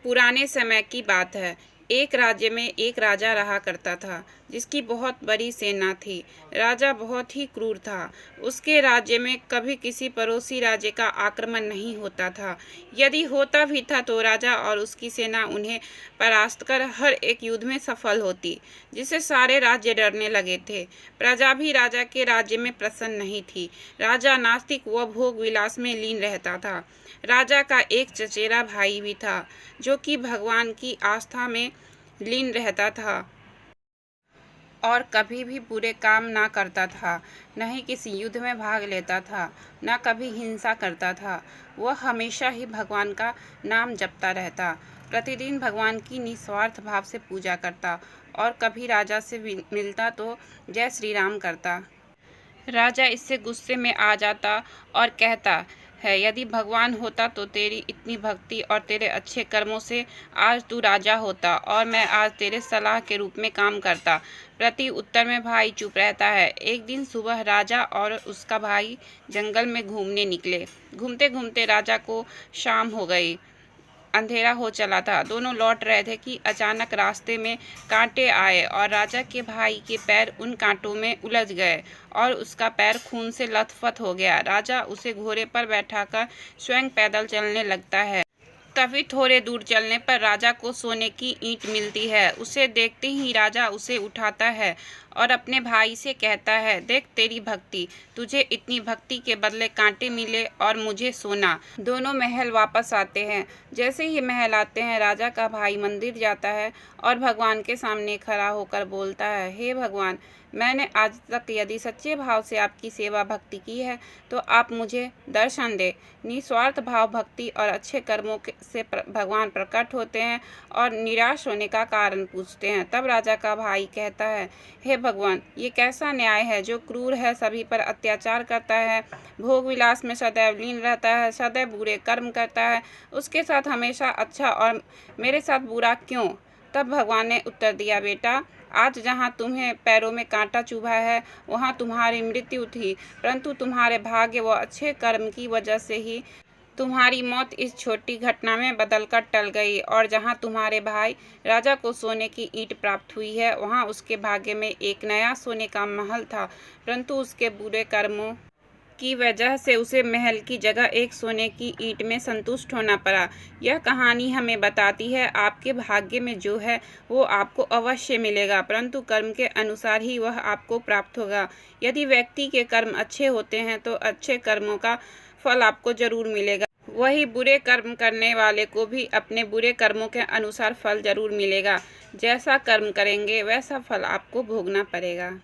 पुराने समय की बात है। एक राज्य में एक राजा रहा करता था, जिसकी बहुत बड़ी सेना थी। राजा बहुत ही क्रूर था। उसके राज्य में कभी किसी पड़ोसी राज्य का आक्रमण नहीं होता था। यदि होता भी था तो राजा और उसकी सेना उन्हें परास्त कर हर एक युद्ध में सफल होती, जिससे सारे राज्य डरने लगे थे। प्रजा भी राजा के राज्य में प्रसन्न नहीं थी। राजा नास्तिक व भोग विलास में लीन रहता था। राजा का एक चचेरा भाई भी था, जो कि भगवान की आस्था में लीन रहता था और कभी भी बुरे काम ना करता था, न ही किसी युद्ध में भाग लेता था, न कभी हिंसा करता था। वह हमेशा ही भगवान का नाम जपता रहता, प्रतिदिन भगवान की निस्वार्थ भाव से पूजा करता और कभी राजा से मिलता तो जय श्री राम करता। राजा इससे गुस्से में आ जाता और कहता है, यदि भगवान होता तो तेरी इतनी भक्ति और तेरे अच्छे कर्मों से आज तू राजा होता और मैं आज तेरे सलाह के रूप में काम करता। प्रति उत्तर में भाई चुप रहता है। एक दिन सुबह राजा और उसका भाई जंगल में घूमने निकले। घूमते घूमते राजा को शाम हो गई, अंधेरा हो चला था। दोनों लौट रहे थे कि अचानक रास्ते में कांटे आए और राजा के भाई के पैर उन कांटों में उलझ गए और उसका पैर खून से लथपथ हो गया। राजा उसे घोड़े पर बैठाकर स्वयं पैदल चलने लगता है। तभी थोड़े दूर चलने पर राजा को सोने की ईंट मिलती है। उसे देखते ही राजा उसे उठाता है और अपने भाई से कहता है, देख तेरी भक्ति, तुझे इतनी भक्ति के बदले कांटे मिले और मुझे सोना। दोनों महल वापस आते हैं। जैसे ही महल आते हैं, राजा का भाई मंदिर जाता है और भगवान के सामने खड़ा होकर बोलता है, हे भगवान, मैंने आज तक यदि सच्चे भाव से आपकी सेवा भक्ति की है तो आप मुझे दर्शन दे। निस्वार्थ भाव भक्ति और अच्छे कर्मों से भगवान प्रकट होते हैं और निराश होने का कारण पूछते हैं। तब राजा का भाई कहता है, हे भगवान, ये कैसा न्याय है? जो क्रूर है, सभी पर अत्याचार करता है, भोग विलास में सदैव लीन रहता है, सदैव बुरे कर्म करता है, उसके साथ हमेशा अच्छा और मेरे साथ बुरा क्यों? तब भगवान ने उत्तर दिया, बेटा, आज जहाँ तुम्हें पैरों में कांटा चुभा है वहाँ तुम्हारी मृत्यु थी, परंतु तुम्हारे भाग्य व अच्छे कर्म की वजह से ही तुम्हारी मौत इस छोटी घटना में बदलकर टल गई। और जहाँ तुम्हारे भाई राजा को सोने की ईंट प्राप्त हुई है, वहाँ उसके भाग्य में एक नया सोने का महल था, परंतु उसके बुरे कर्मों की वजह से उसे महल की जगह एक सोने की ईंट में संतुष्ट होना पड़ा। यह कहानी हमें बताती है, आपके भाग्य में जो है वो आपको अवश्य मिलेगा, परंतु कर्म के अनुसार ही वह आपको प्राप्त होगा। यदि व्यक्ति के कर्म अच्छे होते हैं तो अच्छे कर्मों का फल आपको जरूर मिलेगा। वही बुरे कर्म करने वाले को भी अपने बुरे कर्मों के अनुसार फल जरूर मिलेगा। जैसा कर्म करेंगे वैसा फल आपको भोगना पड़ेगा।